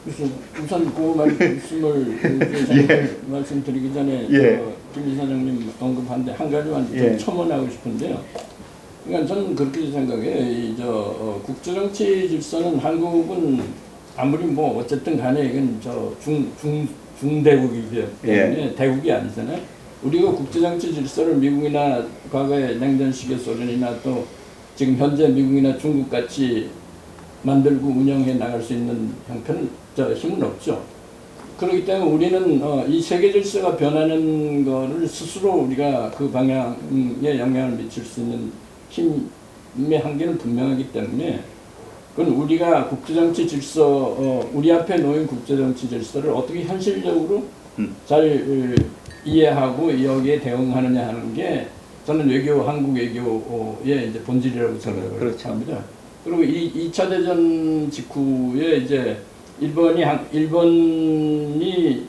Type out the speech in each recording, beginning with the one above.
우선 그 말씀을 예. 말씀드리기 전에 예. 김 이사장님 언급한 데 한 가지만 좀 예. 첨언하고 싶은데요. 그러니까 저는 그렇게 생각해요. 국제정치 질서는 한국은 아무리 뭐 어쨌든 간에 이건 중대국이기 때문에 예. 대국이 아니잖아요. 우리가 국제정치 질서를 미국이나 과거의 냉전 시기의 소련이나 또 지금 현재 미국이나 중국 같이 만들고 운영해 나갈 수 있는 형편은 힘은 없죠. 그렇기 때문에 우리는 이 세계 질서가 변하는 거를 스스로 우리가 그 방향에 영향을 미칠 수 있는 힘의 한계는 분명하기 때문에 그건 우리가 국제정치 질서, 우리 앞에 놓인 국제정치 질서를 어떻게 현실적으로 잘 이해하고 여기에 대응하느냐 하는 게 저는 한국 외교의 이제 본질이라고 생각을 그렇죠. 합니다. 그리고 2차 대전 직후에 이제 일본이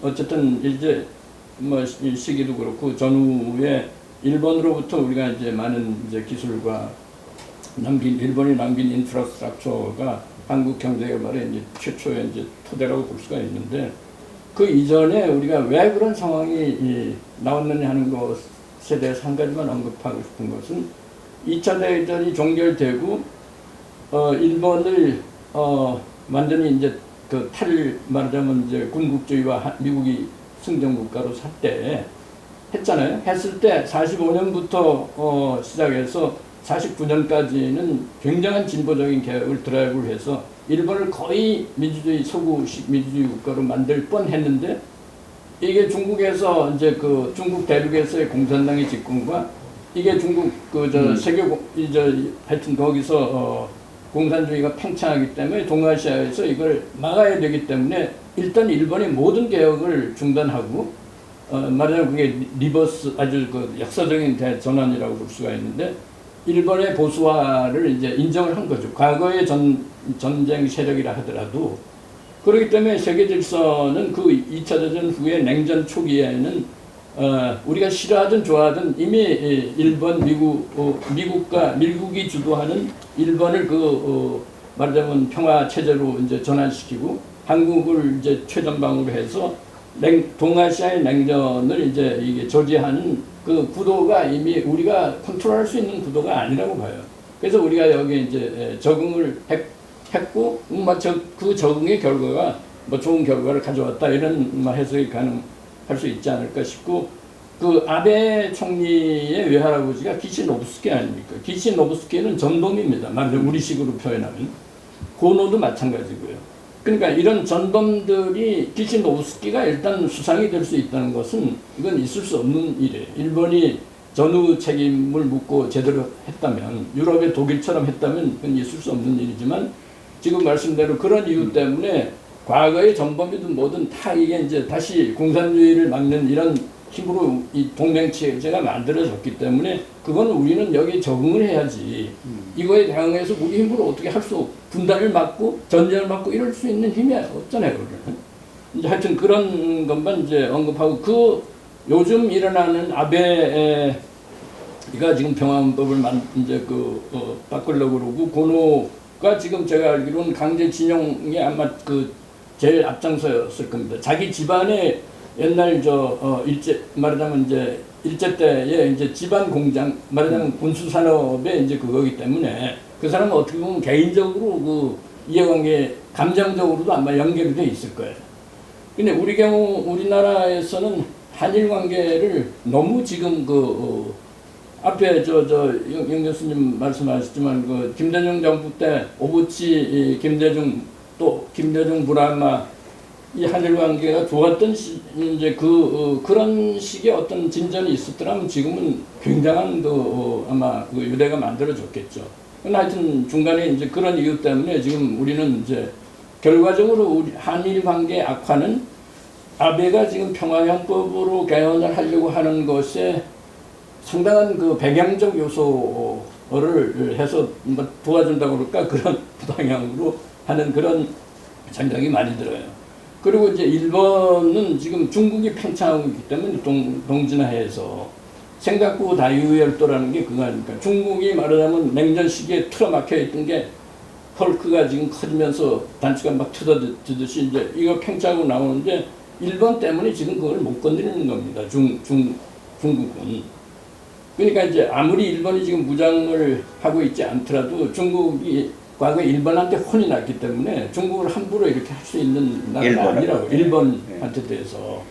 어쨌든 이제 뭐 시기도 그렇고 전후에 일본으로부터 우리가 이제 많은 이제 기술과 일본이 남긴 인프라스트럭처가 한국 경제 개발의 이제 최초의 이제 토대라고 볼 수가 있는데 그 이전에 우리가 왜 그런 상황이 나왔느냐 하는 것에 대해서 한 가지만 언급하고 싶은 것은 2차 대전이 종결되고 일본을 완전히 이제 말하자면 이제 군국주의와 미국이 승전국가로 살 때 했잖아요. 했을 때 45년부터 시작해서 49년까지는 굉장한 진보적인 개혁을 드라이브를 해서 일본을 거의 서구식 민주주의 국가로 만들 뻔했는데 이게 중국에서 이제 중국 대륙에서의 공산당의 집권과 이게 중국 하여튼 거기서 공산주의가 팽창하기 때문에 동아시아에서 이걸 막아야 되기 때문에 일단 일본이 모든 개혁을 중단하고 말하자면 그게 리버스 아주 역사적인 대전환이라고 볼 수가 있는데 일본의 보수화를 이제 인정을 한 거죠. 과거의 전쟁 세력이라 하더라도 그렇기 때문에 세계 질서는 그 2차 대전 후에 냉전 초기에는 우리가 싫어하든 좋아하든 이미 일본, 미국이 주도하는 일본을 말하자면 평화 체제로 이제 전환시키고 한국을 이제 최전방으로 해서 동아시아의 냉전을 이제 이게 저지하는 그 구도가 이미 우리가 컨트롤할 수 있는 구도가 아니라고 봐요. 그래서 우리가 여기 이제 적응을 했고, 그 적응의 결과가 뭐 좋은 결과를 가져왔다 이런 해석이 가능할 수 있지 않을까 싶고, 그 아베 총리의 외할아버지가 기시노부스키 아닙니까? 기시노부스키는 전범입니다. 말하자면 우리식으로 표현하면 고노도 마찬가지고요. 그러니까 이런 전범들이 기시노부스키가 일단 수상이 될 수 있다는 것은 이건 있을 수 없는 일이에요. 일본이 전후 책임을 묻고 제대로 했다면, 유럽의 독일처럼 했다면 그건 있을 수 없는 일이지만 지금 말씀대로 그런 이유 때문에 과거의 전범이든 뭐든 다 이게 이제 다시 공산주의를 막는 이런 힘으로 이 동맹체제가 만들어졌기 때문에 그건 우리는 여기에 적응을 해야지. 이거에 대응해서 우리 힘으로 어떻게 분단을 막고 전쟁을 막고 이럴 수 있는 힘이 없잖아요. 우리는. 이제 하여튼 그런 것만 이제 언급하고 요즘 일어나는 아베가 지금 평화헌법을 이제 바꾸려고 그러고 고노가 지금 제가 알기로는 강제징용에 아마 제일 앞장서였을 겁니다. 자기 집안에 옛날 말하자면 이제 일제 때에 이제 집안 공장, 말하자면 군수 산업의 이제 그거기 때문에 그 사람은 어떻게 보면 개인적으로 이해관계, 감정적으로도 아마 연결이 돼 있을 거예요. 근데 우리나라에서는 한일 관계를 너무 지금 앞에 영 교수님 말씀하셨지만 김대중 정부 때 오부치 김대중 브라마 이 한일 관계가 좋았던 이제 그런 식의 어떤 진전이 있었더라면 지금은 굉장한 아마 유대가 만들어졌겠죠. 하여튼 중간에 이제 그런 이유 때문에 지금 우리는 이제 결과적으로 우리 한일 관계 악화는 아베가 지금 평화헌법으로 개헌을 하려고 하는 것에 상당한 배경적 요소를 해서 뭐 도와준다고 그럴까 그런 방향으로 하는 그런 생각이 많이 들어요. 그리고 이제 일본은 지금 중국이 팽창하고 있기 때문에 동진하에서 생각구 다유열도라는 게 그거 아닙니까? 중국이 말하자면 냉전 시기에 틀어막혀 있던 게 헐크가 지금 커지면서 단추가 막 뜯어지듯이 이제 이거 팽창하고 나오는데 일본 때문에 지금 그걸 못 건드리는 겁니다. 중국은. 그러니까 이제 아무리 일본이 지금 무장을 하고 있지 않더라도 중국이 과거에 일본한테 혼이 났기 때문에 중국을 함부로 이렇게 할 수 있는 나라가 아니라고. 일본한테 대해서.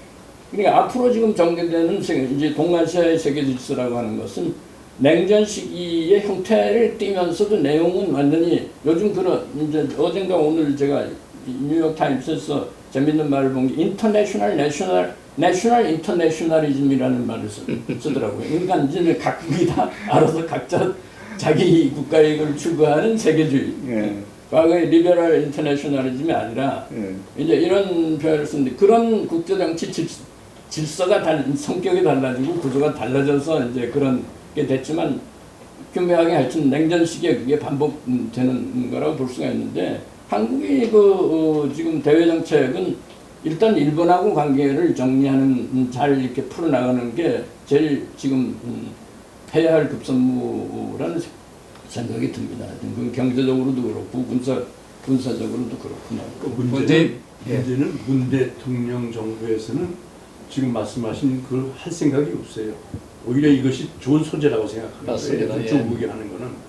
그러니까 앞으로 지금 전개되는 이제 동아시아의 세계 질서라고 하는 것은 냉전 시기의 형태를 띠면서도 내용은 완전히 요즘 그런 이제 어젠가 오늘 제가 뉴욕 타임스에서 재밌는 말을 본 게 인터내셔널 내셔널 인터내셔널리즘이라는 말을 쓰더라고요. 그러니까 이제 각국이 다 알아서 각자 자기 국가 이익을 추구하는 세계주의. 과거의 리베럴 인터내셔널리즘이 아니라 이제 이런 표현을 쓰는데 그런 국제정치 질서가 성격이 달라지고 구조가 달라져서 이제 그런 게 됐지만 교묘하게 하여튼 냉전 시기에 그게 반복되는 거라고 볼 수가 있는데 한국이 지금 대외 정책은 일단 일본하고 관계를 정리하는 잘 이렇게 풀어나가는 게 제일 지금 해야 할 급선무라는 생각이 듭니다. 경제적으로도 그렇고 군사적으로도 그렇구나. 문제는 문 대통령 정부에서는 지금 말씀하신 그 할 생각이 없어요. 오히려 이것이 좋은 소재라고 생각하는 거예요. 조국이 하는 거는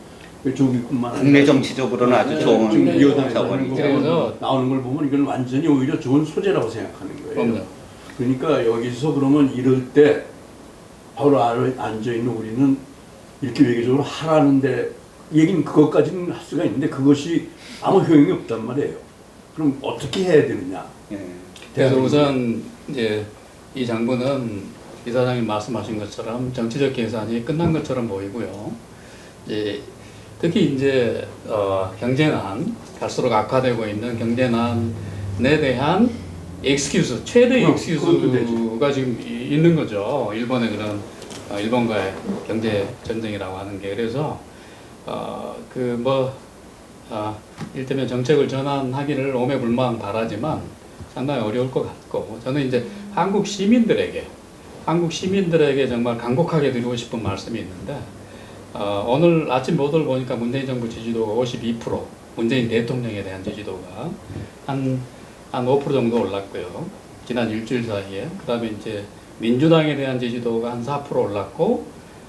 조국뿐만 아니라 국내 정치적으로는 아주 좋은 여당에서 나오는 걸 보면 이건 완전히 오히려 좋은 소재라고 생각하는 거예요. 그러니까 여기서 그러면 이럴 때 바로 앉아 있는 우리는 이렇게 외교적으로 하라는데 얘기는 그것까지는 할 수가 있는데 그것이 아무 효용이 없단 말이에요. 그럼 어떻게 해야 되느냐? 그래서 우선 이제 이 장부는 이사장님 말씀하신 것처럼 정치적 계산이 끝난 것처럼 보이고요. 이제 특히 이제 경제난 갈수록 악화되고 있는 경제난에 대한 엑스큐즈 최대 엑스큐즈가 지금 있는 거죠. 일본의 그런 일본과의 경제 전쟁이라고 하는 게 그래서 일테면 정책을 전환하기를 오매불망 바라지만 상당히 어려울 것 같고 저는 이제 한국 시민들에게 정말 간곡하게 드리고 싶은 말씀이 있는데 오늘 아침 보도를 보니까 문재인 정부 지지도가 52% 문재인 대통령에 대한 지지도가 한 5% 정도 올랐고요. 지난 일주일 사이에 그 다음에 이제 민주당에 대한 지지도가 한 4% 올랐고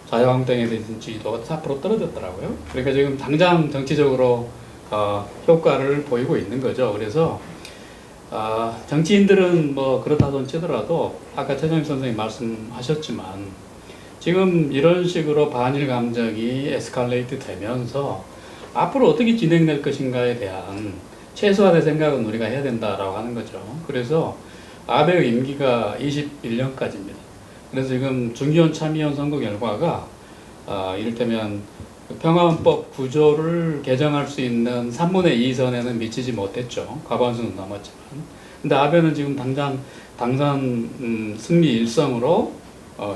자유한국당에 대한 지지도가 4% 떨어졌더라고요. 그러니까 지금 당장 정치적으로 효과를 보이고 있는 거죠. 그래서 정치인들은 뭐 그렇다 손 치더라도 아까 최정희 선생님 말씀하셨지만 지금 이런 식으로 반일 감정이 에스컬레이트 되면서 앞으로 어떻게 진행될 것인가에 대한 최소한의 생각은 우리가 해야 된다라고 하는 거죠. 그래서 아베의 임기가 21년까지입니다. 그래서 지금 중의원 참의원 선거 결과가 이를테면 평화헌법 구조를 개정할 수 있는 3분의 2 선에는 미치지 못했죠. 과반수는 넘었지만. 근데 아베는 지금 당장 당선 승리 일성으로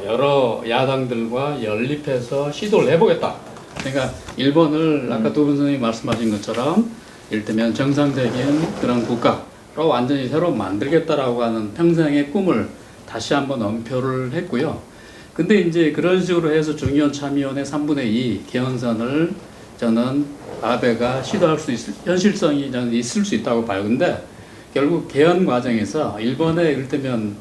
여러 야당들과 연립해서 시도를 해보겠다. 그러니까 일본을 아까 두 분 선생님이 말씀하신 것처럼 이를테면 정상적인 그런 국가로 완전히 새로 만들겠다라고 하는 평생의 꿈을 다시 한번 엄표를 했고요. 근데 이제 그런 식으로 해서 중의원 참의원의 3분의 2 개헌선을 저는 아베가 시도할 수 있을 현실성이 저는 있을 수 있다고 봐요. 근데 결국 개헌 과정에서 일본의 이를테면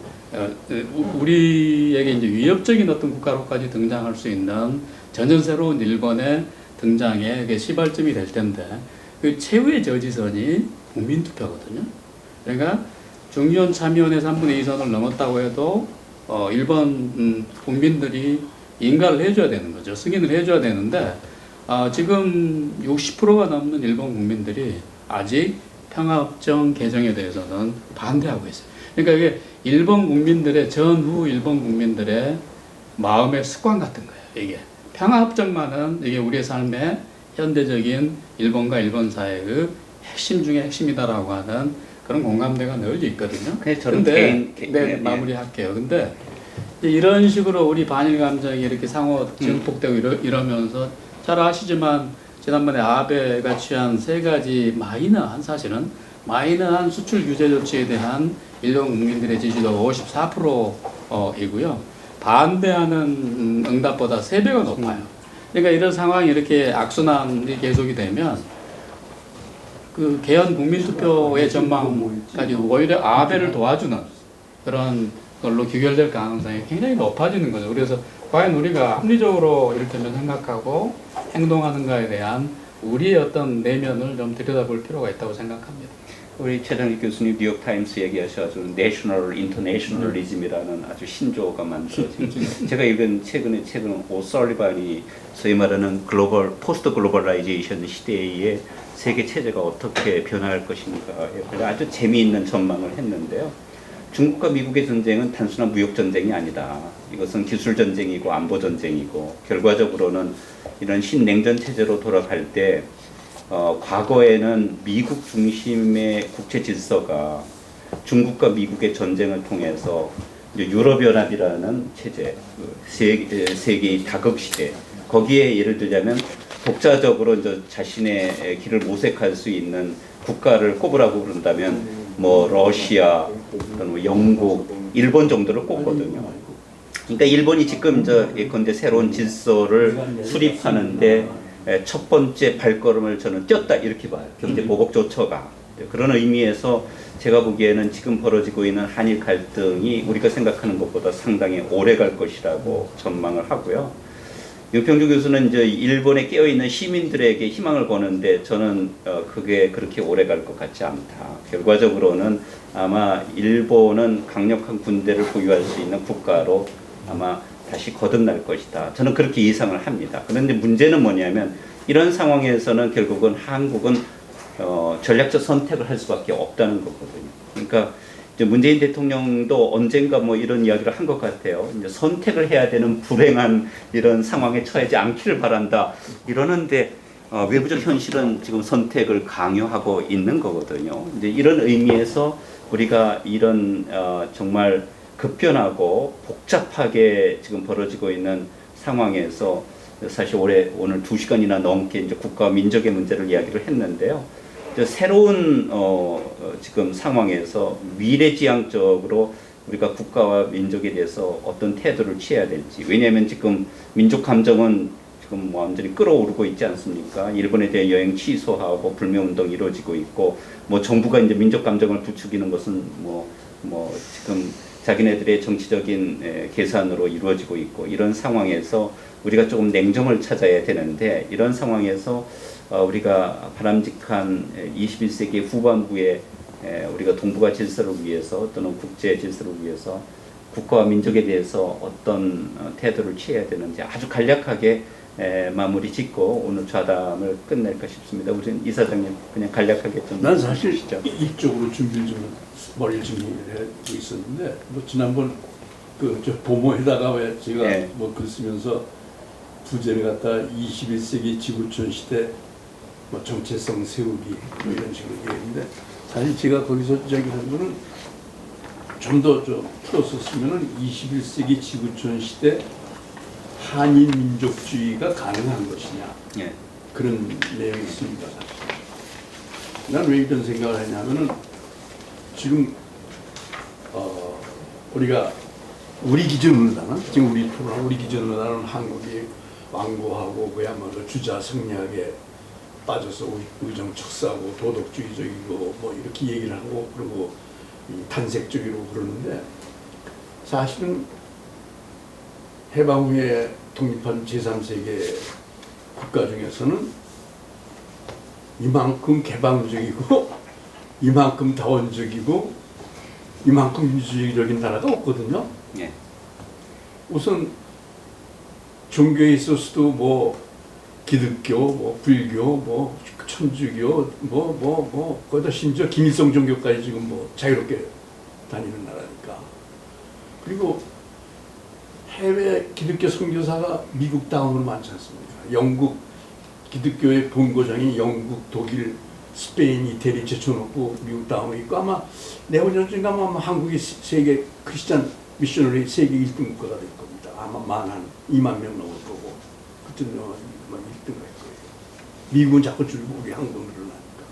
우리에게 이제 위협적인 어떤 국가로까지 등장할 수 있는 전혀 새로운 일본의 등장에 시발점이 될 텐데 그 최후의 저지선이 국민투표거든요. 그러니까 중의원 참의원의 3분의 2선을 넘었다고 해도 일본 국민들이 인가를 해줘야 되는 거죠. 승인을 해줘야 되는데 지금 60%가 넘는 일본 국민들이 아직 평화협정 개정에 대해서는 반대하고 있어요. 그러니까 이게 일본 국민들의 마음의 습관 같은 거예요. 이게 평화협정만은 이게 우리의 삶의 현대적인 일본과 일본 사이의 핵심 중에 핵심이다라고 하는 그런 공감대가 널리 있거든요. 그런데 마무리할게요. 근데 이런 식으로 우리 반일 감정이 이렇게 상호 증폭되고 이러면서 잘 아시지만 지난번에 아베가 취한 세 가지 사실은 마이너한 수출 규제 조치에 대한 일본 국민들의 지지도가 54%이고요. 반대하는 응답보다 3배가 높아요. 그러니까 이런 상황이 이렇게 악순환이 계속이 되면 그 개헌 국민투표의 전망까지 오히려 아베를 도와주는 그런 걸로 귀결될 가능성이 굉장히 높아지는 거죠. 그래서 과연 우리가 합리적으로 이를테면 생각하고 행동하는가에 대한 우리의 어떤 내면을 좀 들여다볼 필요가 있다고 생각합니다. 우리 최장식 교수님 뉴욕타임스 얘기하셔가지고 내셔널 인터내셔널리즘이라는 아주 신조어가 만들어진 제가 읽은 최근에 책은 오설리반이 소위 말하는 글로벌 포스트 글로벌라이제이션 시대에 세계 체제가 어떻게 변화할 것인가에 아주 재미있는 전망을 했는데요. 중국과 미국의 전쟁은 단순한 무역 전쟁이 아니다. 이것은 기술 전쟁이고 안보 전쟁이고 결과적으로는 이런 신냉전 체제로 돌아갈 때 과거에는 미국 중심의 국제 질서가 중국과 미국의 전쟁을 통해서 유럽연합이라는 체제, 세계의 다극 시대, 거기에 예를 들자면 독자적으로 이제 자신의 길을 모색할 수 있는 국가를 꼽으라고 그런다면 뭐 러시아, 뭐 영국, 일본 정도를 꼽거든요. 그러니까 일본이 지금 예컨대 새로운 질서를 수립하는데 첫 번째 발걸음을 저는 띄었다 이렇게 봐요. 경제 보복 조처가. 그런 의미에서 제가 보기에는 지금 벌어지고 있는 한일 갈등이 우리가 생각하는 것보다 상당히 오래 갈 것이라고 전망을 하고요. 윤평주 교수는 이제 일본에 깨어있는 시민들에게 희망을 거는데 저는 그게 그렇게 오래 갈 것 같지 않다. 결과적으로는 아마 일본은 강력한 군대를 보유할 수 있는 국가로 아마 다시 거듭날 것이다. 저는 그렇게 예상을 합니다. 그런데 문제는 뭐냐면 이런 상황에서는 결국은 한국은 전략적 선택을 할 수밖에 없다는 거거든요. 그러니까 이제 문재인 대통령도 언젠가 뭐 이런 이야기를 한 것 같아요. 이제 선택을 해야 되는 불행한 이런 상황에 처하지 않기를 바란다. 이러는데 외부적 현실은 지금 선택을 강요하고 있는 거거든요. 이제 이런 의미에서 우리가 이런 정말 급변하고 복잡하게 지금 벌어지고 있는 상황에서 사실 오늘 2시간이나 넘게 이제 국가와 민족의 문제를 이야기를 했는데요. 새로운 지금 상황에서 미래지향적으로 우리가 국가와 민족에 대해서 어떤 태도를 취해야 될지. 왜냐하면 지금 민족 감정은 지금 완전히 끌어오르고 있지 않습니까? 일본에 대해 여행 취소하고 불매운동이 이루어지고 있고, 뭐 정부가 이제 민족 감정을 부추기는 것은 뭐 지금 자기네들의 정치적인 계산으로 이루어지고 있고, 이런 상황에서 우리가 조금 냉정을 찾아야 되는데, 이런 상황에서 우리가 바람직한 21세기 후반부에 우리가 동북아 질서를 위해서 또는 국제 질서를 위해서 국가와 민족에 대해서 어떤 태도를 취해야 되는지 아주 간략하게 마무리 짓고 오늘 좌담을 끝낼까 싶습니다. 우리는 이사장님 그냥 간략하게 좀. 난 사실 이쪽으로 머리를 준비하고 있었는데 뭐 지난번 저 보모에다가 왜 제가 뭐 글 쓰면서 부제를 갖다 21세기 지구촌 시대 뭐 정체성 세우기 뭐 이런 식으로 얘기했는데 사실 제가 거기서 한 거는 좀 더 풀어서 쓰면은 21세기 지구촌 시대 한인 민족주의가 가능한 것이냐 그런 내용이 있습니다. 사실 난 왜 이런 생각을 했냐면은 지금 우리가 우리 기준으로다는 지금 우리 기준으로다는 한국이 완고하고 그야말로 주자 성리학에 빠져서 의정 축사하고 도덕주의적이고 뭐 이렇게 얘기를 하고 그리고 탄색적이고 그러는데 사실은 해방 후에 독립한 제3세계 국가 중에서는 이만큼 개방적이고 이만큼 다원적이고 이만큼 민주주의적인 나라가 없거든요. 우선 종교에 있어서도 뭐 기독교, 뭐 불교, 뭐 천주교, 거기다 심지어 김일성 종교까지 지금 뭐 자유롭게 다니는 나라니까. 그리고 해외 기독교 선교사가 미국 다음으로 많지 않습니까? 영국 기독교의 본고장이 영국, 독일, 스페인, 이태리 제쳐놓고 미국 다음에 있고 아마 내후년쯤 가면 아마 한국이 세계 크리스찬 미셔너리 세계 1등 국가가 될 겁니다. 아마 한 2만 명 넘을 거고 그때는 1등 할 거예요. 미국은 자꾸 줄고 우리 한국은 늘어나니까.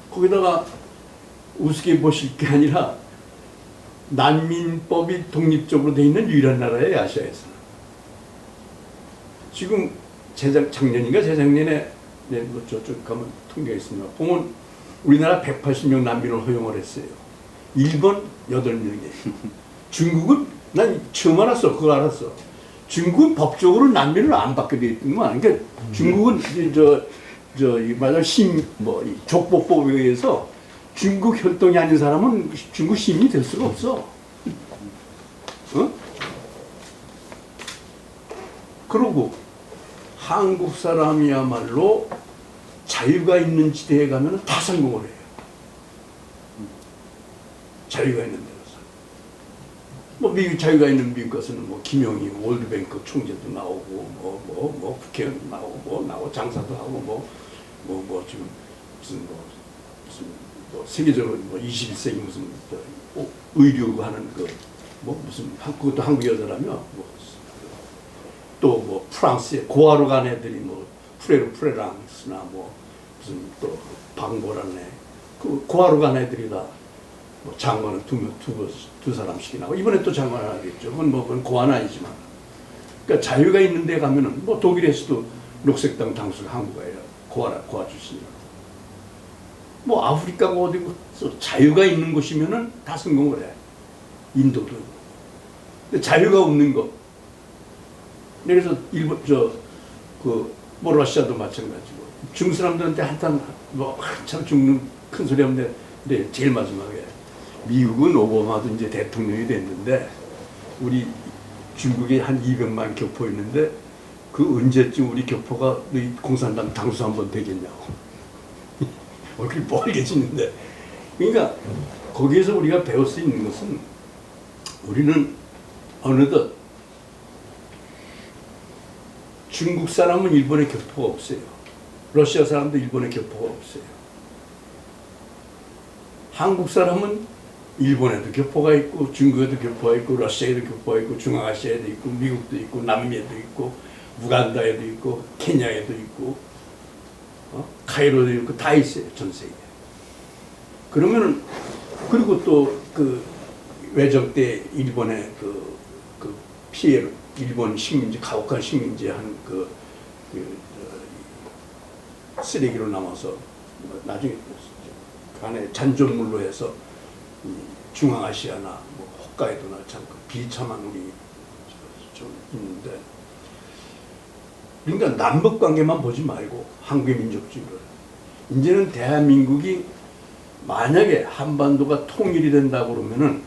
거기다가 우습게 보실 게 아니라 난민법이 독립적으로 돼 있는 유일한 나라예요, 아시아에서는. 지금 작년인가 재작년에 네, 뭐 저쪽 가면 통계가 있습니다. 보면 우리나라 180명 난민을 허용을 했어요. 일본 8명이에요. 중국은 난 처음 알았어. 그거 알았어. 중국은 법적으로 난민을 안 받게 돼 있구만. 그러니까 중국은 맞아 족보법에 의해서 중국 혈통이 아닌 사람은 중국 시민이 될 수가 없어. 어? 그러고 한국 사람이야말로 자유가 있는 지대에 가면 다 성공을 해요. 자유가 있는 데 가서. 뭐 미국 자유가 있는 미국 가서는 뭐 김영희 월드뱅크 총재도 나오고 국회의원 나오고 장사도 하고 지금 무슨 세계적으로 21세기 무슨 의료하는 무슨 그것도 한국 여자라며 또 프랑스의 고아로 간 애들이 프레랑스나 무슨 또 방보라는 애 그 고아로 간 애들이 다 장관을 두 사람씩 나고 이번에 또 장관을 하겠죠. 그건 고아는 아니지만 그러니까 자유가 있는 데 가면은 독일에서도 녹색당 당수가 한국어예요. 고아 출신이라고. 아프리카가 어디고 자유가 있는 곳이면은 다 성공을 해. 인도도. 근데 자유가 없는 것. 그래서 러시아도 마찬가지고 중국 사람들한테 한참 죽는 큰 소리 하는데 근데 제일 마지막에 미국은 오바마도 이제 대통령이 됐는데 우리 중국에 한 200만 교포 있는데 그 언제쯤 우리 교포가 공산당 당수 한번 되겠냐고. 얼굴이 뻘개지는데. 그러니까 거기에서 우리가 배울 수 있는 것은 우리는 어느덧 중국 사람은 일본에 교포가 없어요. 러시아 사람도 일본에 교포가 없어요. 한국 사람은 일본에도 교포가 있고 중국에도 교포가 있고 러시아에도 교포가 있고 중앙아시아에도 있고 미국도 있고 남미에도 있고 우간다에도 있고 케냐에도 있고 카이로도 있고 다 있어요. 전 세계에. 그러면은 그리고 또 외적 때 일본의 그 피해를 일본 식민지 가혹한 식민지 한 쓰레기로 남아서 나중에 안에 잔존물로 해서 중앙아시아나 홋카이도나 참 비참한 우리 좀 있는데 그러니까 남북 관계만 보지 말고 한국의 민족주의를 이제는 대한민국이 만약에 한반도가 통일이 된다고 그러면은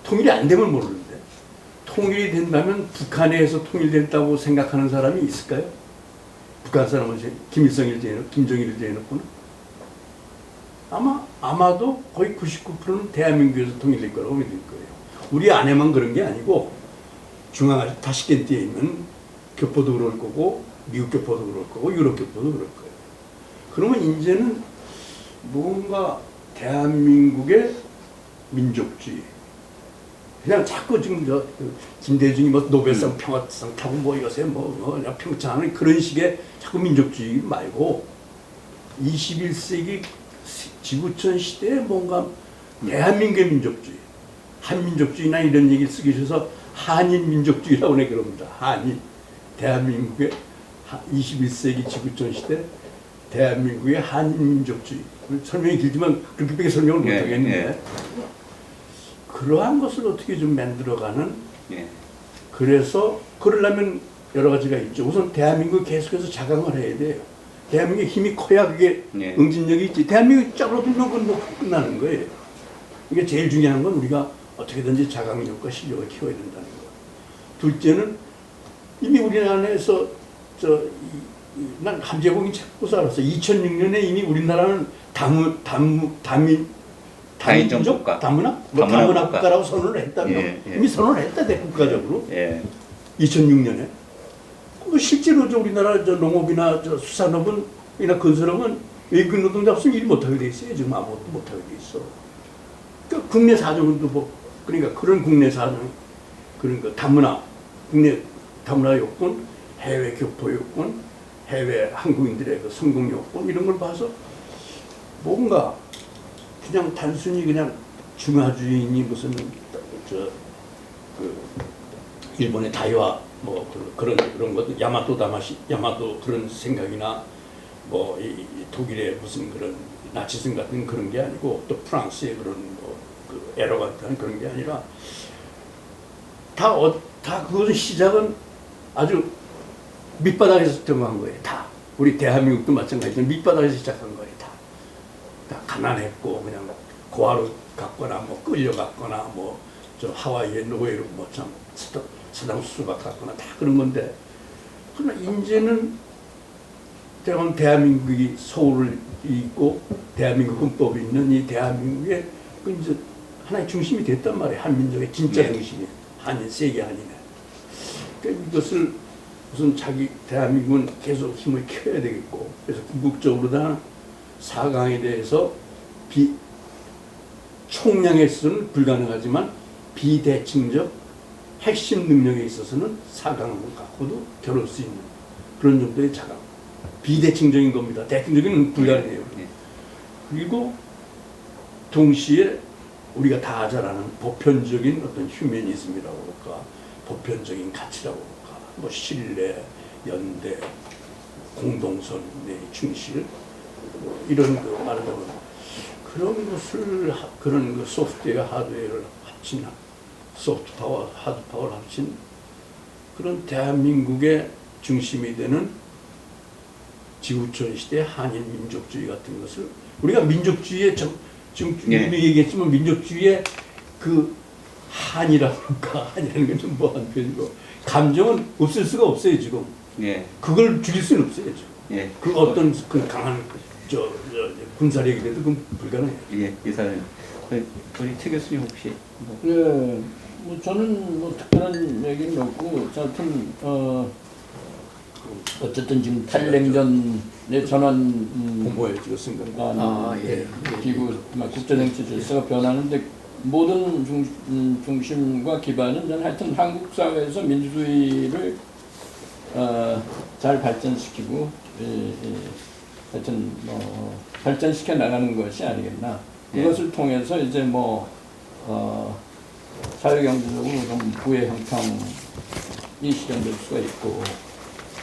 통일이 안 되면 모르는데 통일이 된다면 북한에서 통일됐다고 생각하는 사람이 있을까요? 북한 사람은 김일성을 제외놓고 김정일을 제외놓고는 아마도 거의 99%는 대한민국에서 통일될 거라고 믿을 거예요. 우리 안에만 그런 게 아니고 중앙아시아 타시켄트에 있는 교포도 그럴 거고 미국 교포도 그럴 거고 유럽 교포도 그럴 거예요. 그러면 이제는 뭔가 대한민국의 민족주의 그냥 자꾸 지금 김대중이 노벨상 평화상 타고 요새 평창하는 그런 식의 자꾸 민족주의 말고 21세기 지구촌 시대에 뭔가 대한민국의 민족주의, 한민족주의나 이런 얘기를 쓰기 위해서 한인민족주의라고 그럽니다. 한인. 대한민국의 21세기 지구촌 시대 대한민국의 한인민족주의. 설명이 길지만 그렇게밖에 설명을 못하겠는데 그러한 것을 어떻게 좀 만들어가는 그래서 그러려면 여러 가지가 있죠. 우선 대한민국 계속해서 자강을 해야 돼요. 대한민국의 힘이 커야 그게 응진력이 있지. 대한민국이 쩌러들면 그건 끝나는 거예요. 이게 제일 중요한 건 우리가 어떻게든지 자강력과 실력을 키워야 된다는 거. 둘째는 이미 우리나라에서 난 함재봉이 책 보고서 알았어. 2006년에 이미 우리나라는 다민족 다문화 국가라고 선언을 했다며. 이미 선언을 했다 국가적으로. 2006년에. 실제로 우리나라 농업이나 수산업이나 건설업은 외국인 노동자 없으면 일 못하게 돼 있어요. 지금 아무것도 못하게 돼 있어. 그러니까 국내 사정도 그러니까 그런 국내 사정, 그러니까 국내 다문화 요건, 해외 교포 요건, 해외 한국인들의 성공 요건 이런 걸 봐서 뭔가 그냥 단순히 그냥 중화주의니 무슨 일본의 다이와 그런 것 야마토 그런 생각이나 뭐 이 독일의 무슨 그런 나치즘 같은 그런 게 아니고 또 프랑스의 그런 그 에러 같은 그런 게 아니라 다 그것의 시작은 아주 밑바닥에서 들어간 거예요. 다 우리 대한민국도 마찬가지로 밑바닥에서 시작한 거예요. 다 가난했고 그냥 고아로 갔거나 뭐 끌려갔거나 뭐 저 하와이의 노예로 뭐 참 서당 수박 갔거나 다 그런 건데 그러나 이제는 대한민국이 서울을 있고 대한민국 헌법이 있는 이 대한민국의 그 이제 하나의 중심이 됐단 말이에요. 한민족의 진짜 중심이 한인 세계 한인의. 그러니까 이것을 무슨 자기 대한민국은 계속 힘을 키워야 되겠고 그래서 궁극적으로 다 4강에 대해서 총량에서는 불가능하지만 비대칭적 핵심 능력에 있어서는 4강을 갖고도 겨룰 수 있는 그런 정도의 자강. 비대칭적인 겁니다. 대칭적인 불가능해요. 그리고 동시에 우리가 다 잘 아는 보편적인 어떤 휴머니즘이라고 할까, 보편적인 가치라고 할까, 뭐 신뢰, 연대, 공동선, 충실, 뭐 이런 그 말하자면 그런 것을 그런 그 소프트웨어, 하드웨어를 합친 소프트 파워, 하드 파워를 합친 그런 대한민국의 중심이 되는 지구촌 시대 한인 민족주의 같은 것을 우리가 민족주의의 지금 이미 얘기했지만 민족주의의 그 한이라고 할까 한이라는 건 좀 뭐한 편이고 감정은 없을 수가 없어요 지금. 그걸 죽일 수는 없어요 지금. 그 어떤 그 강한 군사력이라도 그건 불가능해요. 이사님, 우리 최 교수님 혹시? 뭐 저는 뭐 특별한 얘기는 없고, 하여튼 어쨌든 지금 탈냉전의 전환 공모에 찍었은 건가? 기구 국제정치 질서가 변하는데 모든 중심과 기반은 저는 하여튼 한국 사회에서 민주주의를 잘 발전시키고 하여튼 뭐 발전시켜 나가는 것이 아니겠나. 그것을 통해서 이제 뭐 사회경제적으로 좀 부의 형평이 실현될 수가 있고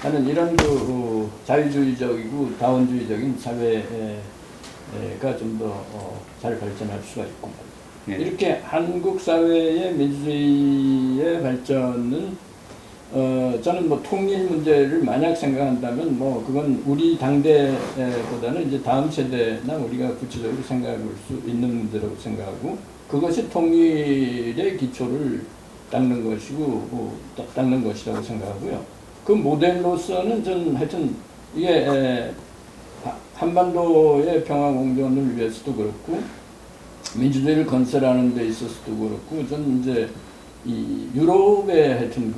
하는 이런 그 자유주의적이고 다원주의적인 사회가 좀 더 잘 발전할 수가 있고 이렇게 한국 사회의 민주주의의 발전은 저는 뭐 통일 문제를 만약 생각한다면 뭐 그건 우리 당대보다는 이제 다음 세대나 우리가 구체적으로 생각해 볼 수 있는 문제라고 생각하고 그것이 통일의 기초를 닦는 것이고 닦는 것이라고 생각하고요. 그 모델로서는 저는 하여튼 이게 한반도의 평화 공존을 위해서도 그렇고 민주주의를 건설하는 데 있어서도 그렇고 저는 이제 이 유럽의 하여튼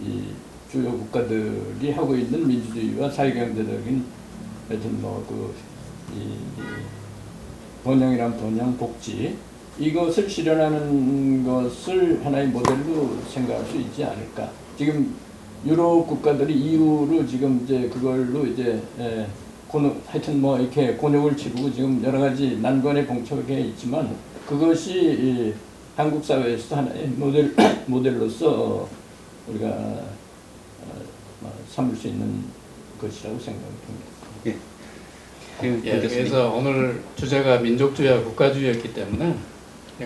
이 주요 국가들이 하고 있는 민주주의와 사회경제적인 하여튼 이 번영이란 번영, 복지 이것을 실현하는 것을 하나의 모델로 생각할 수 있지 않을까. 지금 유럽 국가들이 이후로 지금 이제 그걸로 이제 하여튼 뭐 이렇게 곤욕을 치르고 지금 여러 가지 난관에 봉착해 있지만 그것이 한국 사회에서도 하나의 모델로서 우리가 삼을 수 있는 것이라고 생각합니다. 그래서 오늘 주제가 민족주의와 국가주의였기 때문에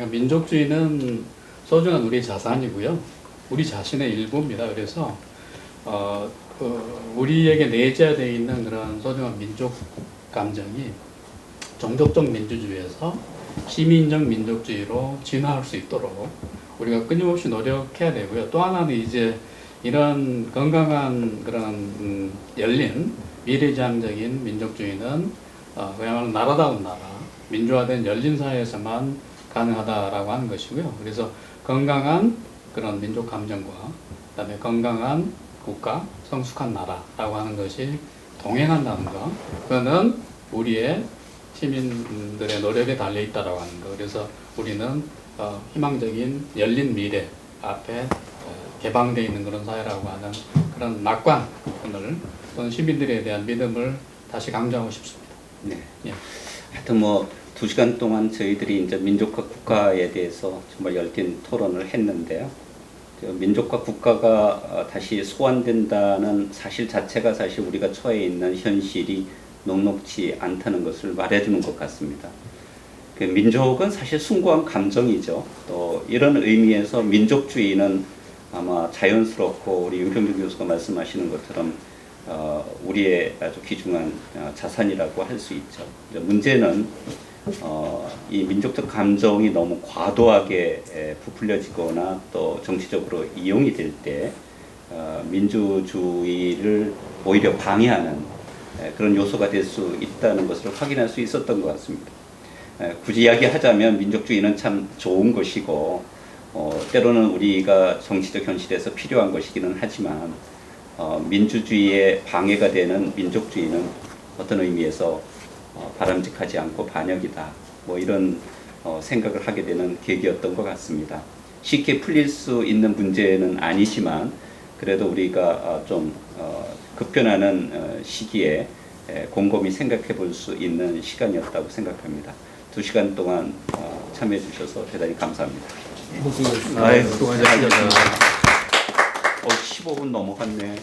민족주의는 소중한 우리 자산이고요. 우리 자신의 일부입니다. 그래서 우리에게 내재되어 있는 그런 소중한 민족 감정이 종족적 민주주의에서 시민적 민족주의로 진화할 수 있도록 우리가 끊임없이 노력해야 되고요. 또 하나는 이제 이런 건강한 그런 열린 미래지향적인 민족주의는 그야말로 나라다운 나라, 민주화된 열린 사회에서만 가능하다라고 하는 것이고요. 그래서 건강한 그런 민족 감정과 그다음에 건강한 국가, 성숙한 나라라고 하는 것이 동행한다는 것, 그거는 우리의 시민들의 노력에 달려 있다라고 하는 것. 그래서 우리는 희망적인 열린 미래 앞에 개방되어 있는 그런 사회라고 하는 그런 낙관을 또는 시민들에 대한 믿음을 다시 강조하고 싶습니다. 하여튼 뭐 2시간 동안 저희들이 이제 민족과 국가에 대해서 정말 열띤 토론을 했는데요. 민족과 국가가 다시 소환된다는 사실 자체가 사실 우리가 처해 있는 현실이 녹록지 않다는 것을 말해주는 것 같습니다. 그 민족은 사실 숭고한 감정이죠. 또 이런 의미에서 민족주의는 아마 자연스럽고 우리 윤평준 교수가 말씀하시는 것처럼 우리의 아주 귀중한 자산이라고 할 수 있죠. 문제는 이 민족적 감정이 너무 과도하게 부풀려지거나 또 정치적으로 이용이 될 때 민주주의를 오히려 방해하는 그런 요소가 될 수 있다는 것을 확인할 수 있었던 것 같습니다. 굳이 이야기하자면 민족주의는 참 좋은 것이고 때로는 우리가 정치적 현실에서 필요한 것이기는 하지만 민주주의에 방해가 되는 민족주의는 어떤 의미에서 바람직하지 않고 반역이다. 뭐 이런 생각을 하게 되는 계기였던 것 같습니다. 쉽게 풀릴 수 있는 문제는 아니지만 그래도 우리가 좀 급변하는 시기에 곰곰이 생각해 볼 수 있는 시간이었다고 생각합니다. 2시간 동안 참여해 주셔서 대단히 감사합니다. 수고하셨습니다. 수고하셨습니다. 15분 넘어갔네.